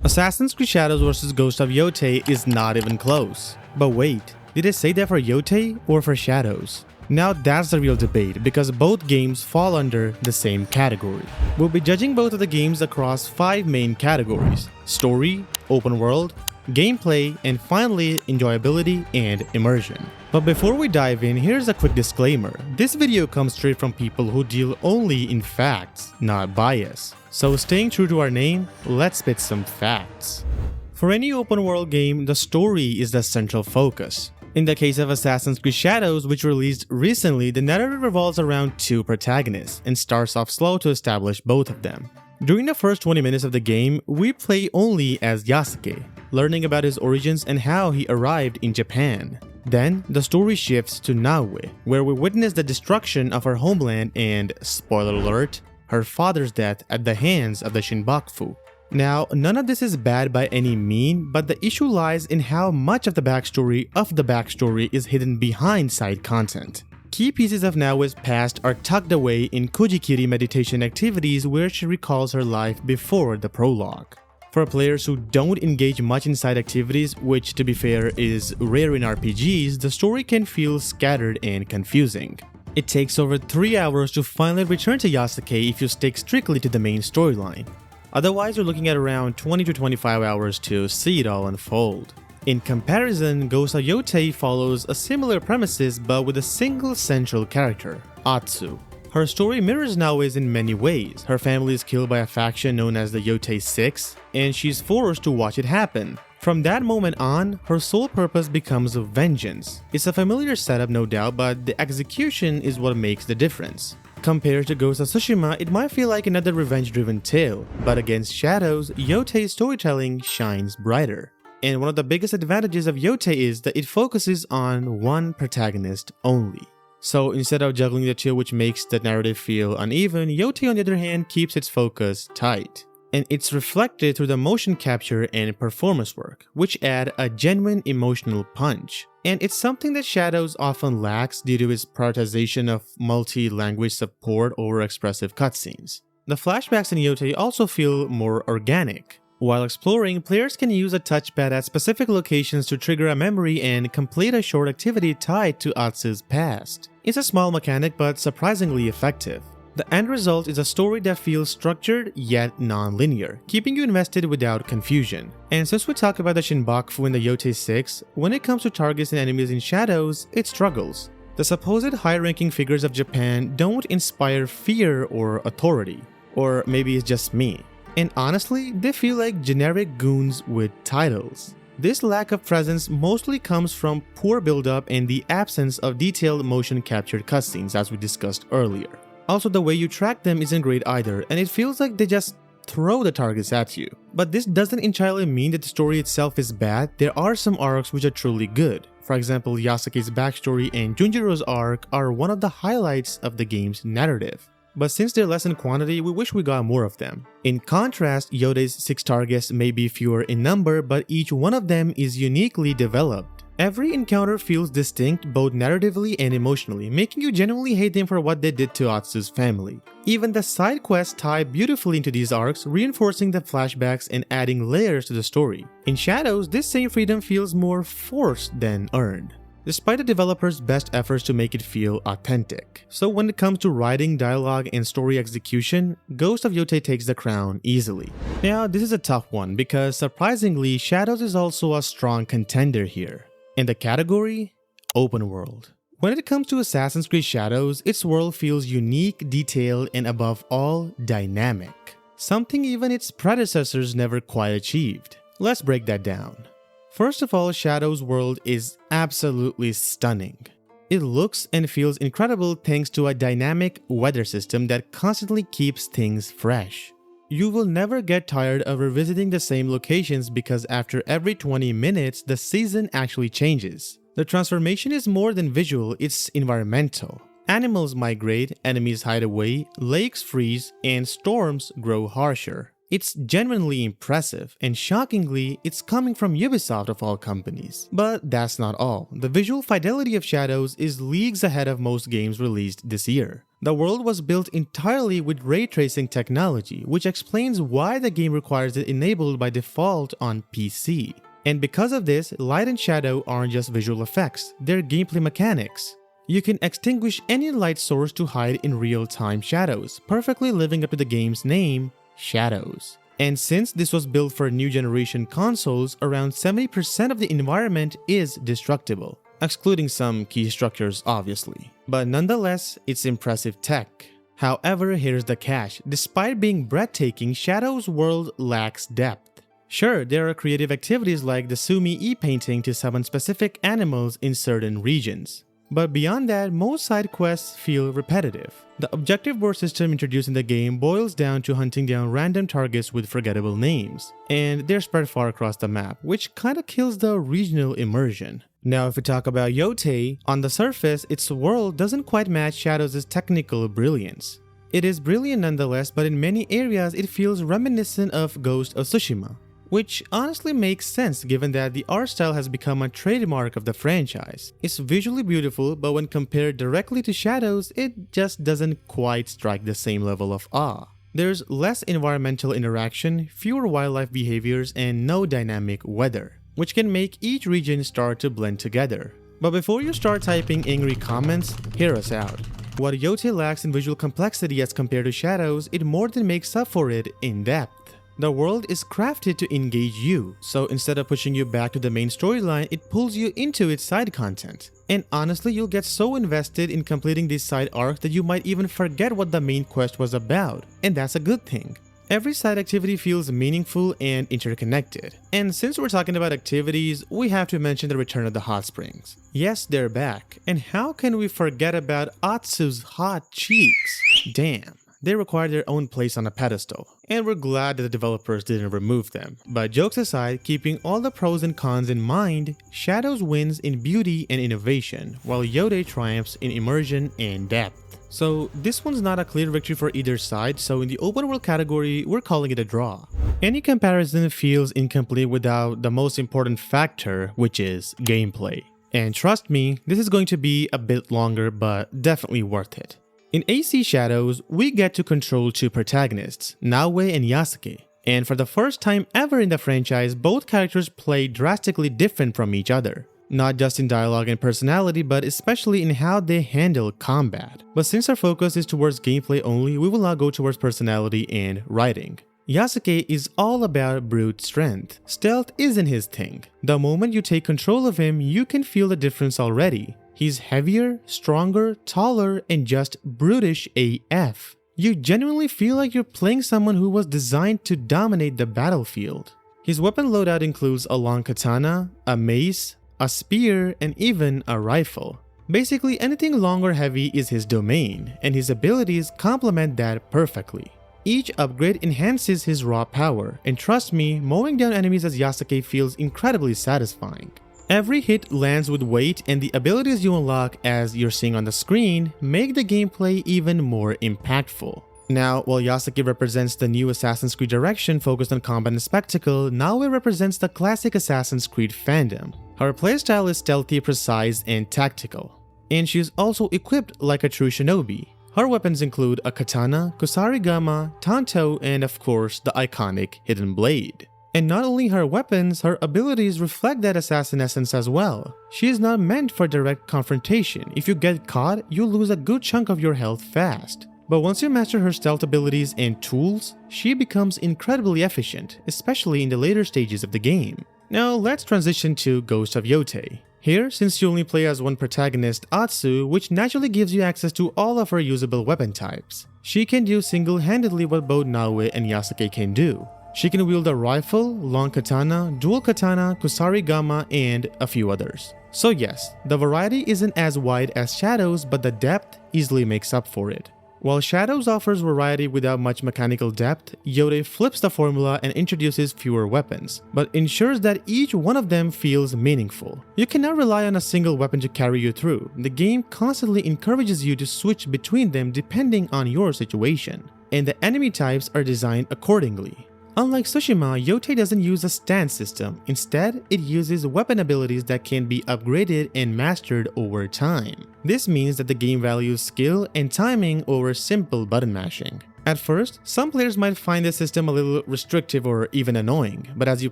Assassin's Creed Shadows vs Ghost of Yotei is not even close. But wait, did I say that for Yotei or for Shadows? Now that's the real debate because both games fall under the same category. We'll be judging both of the games across 5 main categories: story, open world, gameplay, and finally enjoyability and immersion. But before we dive in, here's a quick disclaimer. This video comes straight from people who deal only in facts, not bias. So staying true to our name, let's spit some facts. For any open world game, the story is the central focus. In the case of Assassin's Creed Shadows, which released recently, the narrative revolves around 2 protagonists and starts off slow to establish both of them. During the first 20 minutes of the game, we play only as Yasuke, learning about his origins and how he arrived in Japan. Then, the story shifts to Naoe, where we witness the destruction of her homeland and, spoiler alert, her father's death at the hands of the Shinbaku. Now, none of this is bad by any mean, but the issue lies in how much of the backstory is hidden behind side content. Key pieces of Naoe's past are tucked away in Kujikiri meditation activities where she recalls her life before the prologue. For players who don't engage much in side activities, which to be fair is rare in RPGs, the story can feel scattered and confusing. It takes over 3 hours to finally return to Yasuke if you stick strictly to the main storyline. Otherwise, you're looking at around 20 to 25 hours to see it all unfold. In comparison, Ghost of Yotei follows a similar premises but with a single central character, Atsu. Her story mirrors Naoe's in many ways. Her family is killed by a faction known as the Yotei 6, and she's forced to watch it happen. From that moment on, her sole purpose becomes vengeance. It's a familiar setup no doubt, but the execution is what makes the difference. Compared to Ghost of Tsushima, it might feel like another revenge-driven tale, but against Shadows, Yotei's storytelling shines brighter. And one of the biggest advantages of Yotei is that it focuses on one protagonist only. So instead of juggling the 2, which makes the narrative feel uneven, Yotei on the other hand keeps its focus tight. And it's reflected through the motion capture and performance work, which add a genuine emotional punch. And it's something that Shadows often lacks due to its prioritization of multi-language support over expressive cutscenes. The flashbacks in Yotei also feel more organic. While exploring, players can use a touchpad at specific locations to trigger a memory and complete a short activity tied to Atsu's past. It's a small mechanic but surprisingly effective. The end result is a story that feels structured yet non-linear, keeping you invested without confusion. And since we talk about the Shinbaku in the Yotei 6, when it comes to targets and enemies in Shadows, it struggles. The supposed high-ranking figures of Japan don't inspire fear or authority. Or maybe it's just me. And honestly, they feel like generic goons with titles. This lack of presence mostly comes from poor build-up and the absence of detailed motion-captured cutscenes as we discussed earlier. Also, the way you track them isn't great either, and it feels like they just throw the targets at you. But this doesn't entirely mean that the story itself is bad. There are some arcs which are truly good. For example, Yasuke's backstory and Junjiro's arc are one of the highlights of the game's narrative. But since they're less in quantity, we wish we got more of them. In contrast, Yotei's 6 targets may be fewer in number, but each one of them is uniquely developed. Every encounter feels distinct both narratively and emotionally, making you genuinely hate them for what they did to Atsu's family. Even the side quests tie beautifully into these arcs, reinforcing the flashbacks and adding layers to the story. In Shadows, this same freedom feels more forced than earned, despite the developers' best efforts to make it feel authentic. So when it comes to writing, dialogue, and story execution, Ghost of Yotei takes the crown easily. Now, this is a tough one because surprisingly, Shadows is also a strong contender here. In the category, open world. When it comes to Assassin's Creed Shadows, its world feels unique, detailed, and above all, dynamic. Something even its predecessors never quite achieved. Let's break that down. First of all, Shadows' world is absolutely stunning. It looks and feels incredible thanks to a dynamic weather system that constantly keeps things fresh. You will never get tired of revisiting the same locations because after every 20 minutes, the season actually changes. The transformation is more than visual, it's environmental. Animals migrate, enemies hide away, lakes freeze, and storms grow harsher. It's genuinely impressive, and shockingly, it's coming from Ubisoft of all companies. But that's not all. The visual fidelity of Shadows is leagues ahead of most games released this year. The world was built entirely with ray tracing technology, which explains why the game requires it enabled by default on PC. And because of this, light and shadow aren't just visual effects, they're gameplay mechanics. You can extinguish any light source to hide in real-time shadows, perfectly living up to the game's name, Shadows. And since this was built for new generation consoles, around 70% of the environment is destructible, excluding some key structures obviously. But nonetheless, it's impressive tech. However, here's the catch: despite being breathtaking, Shadows' world lacks depth. Sure, there are creative activities like the Sumi e-painting to summon specific animals in certain regions. But beyond that, most side quests feel repetitive. The objective board system introduced in the game boils down to hunting down random targets with forgettable names, and they're spread far across the map, which kinda kills the regional immersion. Now if we talk about Yotei, on the surface, its world doesn't quite match Shadows' technical brilliance. It is brilliant nonetheless, but in many areas it feels reminiscent of Ghost of Tsushima. Which honestly makes sense given that the art style has become a trademark of the franchise. It's visually beautiful, but when compared directly to Shadows, it just doesn't quite strike the same level of awe. There's less environmental interaction, fewer wildlife behaviors, and no dynamic weather, which can make each region start to blend together. But before you start typing angry comments, hear us out. What Yotei lacks in visual complexity as compared to Shadows, it more than makes up for it in depth. The world is crafted to engage you, so instead of pushing you back to the main storyline, it pulls you into its side content. And honestly, you'll get so invested in completing this side arc that you might even forget what the main quest was about, and that's a good thing. Every side activity feels meaningful and interconnected. And since we're talking about activities, we have to mention the return of the hot springs. Yes, they're back, and how can we forget about Atsu's hot cheeks? Damn. They require their own place on a pedestal, and we're glad that the developers didn't remove them. But jokes aside, keeping all the pros and cons in mind, Shadows wins in beauty and innovation, while Yotei triumphs in immersion and depth. So this one's not a clear victory for either side, so in the open world category, we're calling it a draw. Any comparison feels incomplete without the most important factor, which is gameplay. And trust me, this is going to be a bit longer, but definitely worth it. In AC Shadows, we get to control two protagonists, Naoe and Yasuke. And for the first time ever in the franchise, both characters play drastically different from each other. Not just in dialogue and personality, but especially in how they handle combat. But since our focus is towards gameplay only, we will not go towards personality and writing. Yasuke is all about brute strength. Stealth isn't his thing. The moment you take control of him, you can feel the difference already. He's heavier, stronger, taller, and just brutish AF. You genuinely feel like you're playing someone who was designed to dominate the battlefield. His weapon loadout includes a long katana, a mace, a spear, and even a rifle. Basically, anything long or heavy is his domain, and his abilities complement that perfectly. Each upgrade enhances his raw power, and trust me, mowing down enemies as Yasuke feels incredibly satisfying. Every hit lands with weight, and the abilities you unlock as you're seeing on the screen make the gameplay even more impactful. Now, while Yasuke represents the new Assassin's Creed direction focused on combat and spectacle, Naoe represents the classic Assassin's Creed fandom. Her playstyle is stealthy, precise, and tactical. And she is also equipped like a true shinobi. Her weapons include a katana, kusarigama, tanto, and of course the iconic hidden blade. And not only her weapons, her abilities reflect that assassin essence as well. She is not meant for direct confrontation. If you get caught, you lose a good chunk of your health fast. But once you master her stealth abilities and tools, she becomes incredibly efficient, especially in the later stages of the game. Now let's transition to Ghost of Yotei. Here, since you only play as one protagonist, Atsu, which naturally gives you access to all of her usable weapon types. She can do single-handedly what both Naoe and Yasuke can do. She can wield a rifle, long katana, dual katana, kusarigama, and a few others. So yes, the variety isn't as wide as Shadows, but the depth easily makes up for it. While Shadows offers variety without much mechanical depth, Yotei flips the formula and introduces fewer weapons, but ensures that each one of them feels meaningful. You cannot rely on a single weapon to carry you through. The game constantly encourages you to switch between them depending on your situation, and the enemy types are designed accordingly. Unlike Tsushima, Yotei doesn't use a stance system. Instead, it uses weapon abilities that can be upgraded and mastered over time. This means that the game values skill and timing over simple button mashing. At first, some players might find this system a little restrictive or even annoying, but as you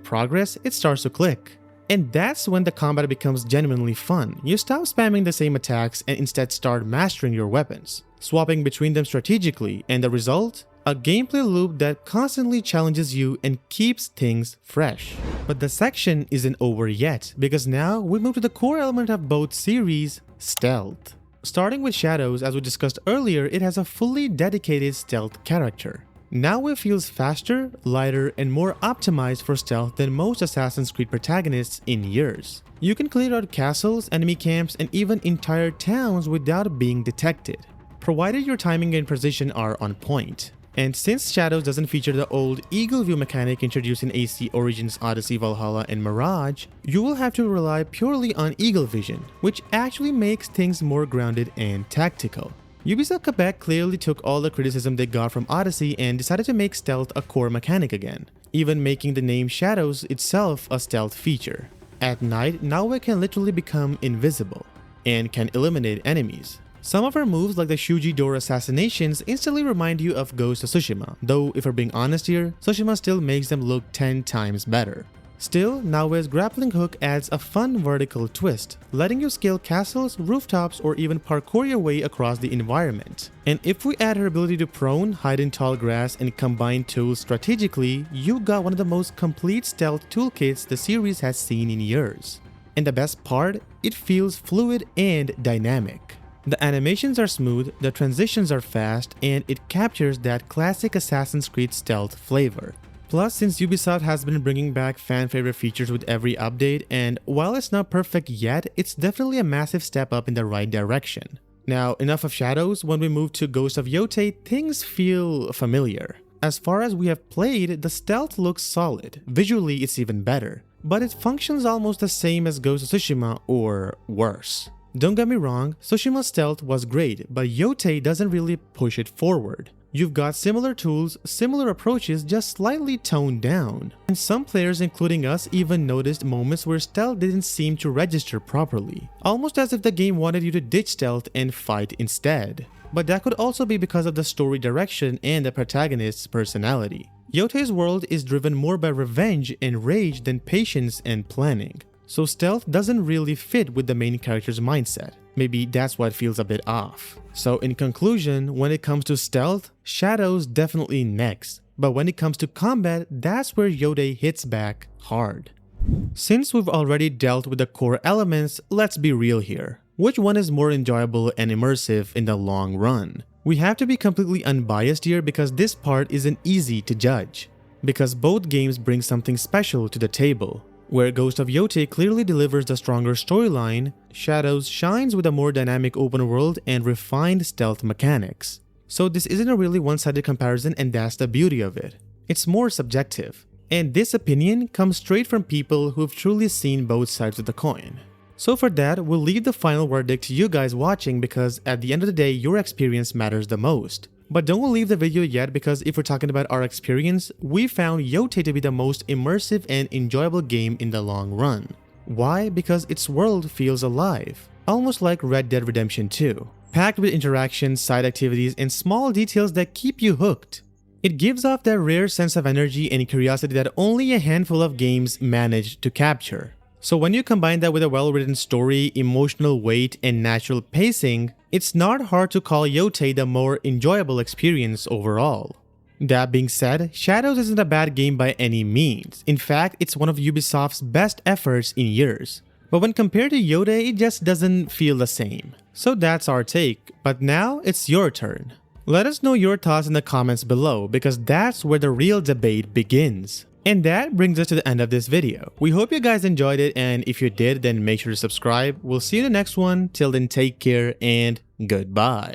progress, it starts to click. And that's when the combat becomes genuinely fun. You stop spamming the same attacks and instead start mastering your weapons, swapping between them strategically, and the result? A gameplay loop that constantly challenges you and keeps things fresh. But the section isn't over yet, because now we move to the core element of both series, stealth. Starting with Shadows, as we discussed earlier, it has a fully dedicated stealth character. Now it feels faster, lighter, and more optimized for stealth than most Assassin's Creed protagonists in years. You can clear out castles, enemy camps, and even entire towns without being detected, provided your timing and precision are on point. And since Shadows doesn't feature the old Eagle View mechanic introduced in AC Origins, Odyssey, Valhalla, and Mirage, you will have to rely purely on Eagle Vision, which actually makes things more grounded and tactical. Ubisoft Quebec clearly took all the criticism they got from Odyssey and decided to make stealth a core mechanic again, even making the name Shadows itself a stealth feature. At night, Naoe can literally become invisible and can eliminate enemies. Some of her moves, like the Shuji door assassinations, instantly remind you of Ghost of Tsushima, though if we're being honest here, Tsushima still makes them look 10 times better. Still, Naoe's grappling hook adds a fun vertical twist, letting you scale castles, rooftops, or even parkour your way across the environment. And if we add her ability to prone, hide in tall grass, and combine tools strategically, you got one of the most complete stealth toolkits the series has seen in years. And the best part, it feels fluid and dynamic. The animations are smooth, the transitions are fast, and it captures that classic Assassin's Creed stealth flavor. Plus, since Ubisoft has been bringing back fan-favorite features with every update, and while it's not perfect yet, it's definitely a massive step up in the right direction. Now, enough of Shadows. When we move to Ghost of Yotei, things feel familiar. As far as we have played, the stealth looks solid. Visually, it's even better. But it functions almost the same as Ghost of Tsushima, or worse. Don't get me wrong, Tsushima's stealth was great, but Yotei doesn't really push it forward. You've got similar tools, similar approaches, just slightly toned down. And some players, including us, even noticed moments where stealth didn't seem to register properly, almost as if the game wanted you to ditch stealth and fight instead. But that could also be because of the story direction and the protagonist's personality. Yotei's world is driven more by revenge and rage than patience and planning. So stealth doesn't really fit with the main character's mindset. Maybe that's why it feels a bit off. So in conclusion, when it comes to stealth, Shadows definitely next. But when it comes to combat, that's where Yotei hits back hard. Since we've already dealt with the core elements, let's be real here. Which one is more enjoyable and immersive in the long run? We have to be completely unbiased here because this part isn't easy to judge. Because both games bring something special to the table. Where Ghost of Yotei clearly delivers the stronger storyline, Shadows shines with a more dynamic open world and refined stealth mechanics. So this isn't a really one-sided comparison, and that's the beauty of it. It's more subjective. And this opinion comes straight from people who've truly seen both sides of the coin. So for that, we'll leave the final verdict to you guys watching because at the end of the day, your experience matters the most. But don't leave the video yet because if we're talking about our experience, we found Yotei to be the most immersive and enjoyable game in the long run. Why? Because its world feels alive, almost like Red Dead Redemption 2, packed with interactions, side activities, and small details that keep you hooked. It gives off that rare sense of energy and curiosity that only a handful of games manage to capture. So when you combine that with a well-written story, emotional weight, and natural pacing, it's not hard to call Yotei the more enjoyable experience overall. That being said, Shadows isn't a bad game by any means. In fact, it's one of Ubisoft's best efforts in years. But when compared to Yotei, it just doesn't feel the same. So that's our take, but now it's your turn. Let us know your thoughts in the comments below because that's where the real debate begins. And that brings us to the end of this video. We hope you guys enjoyed it, and if you did, then make sure to subscribe. We'll see you in the next one. Till then, take care and goodbye.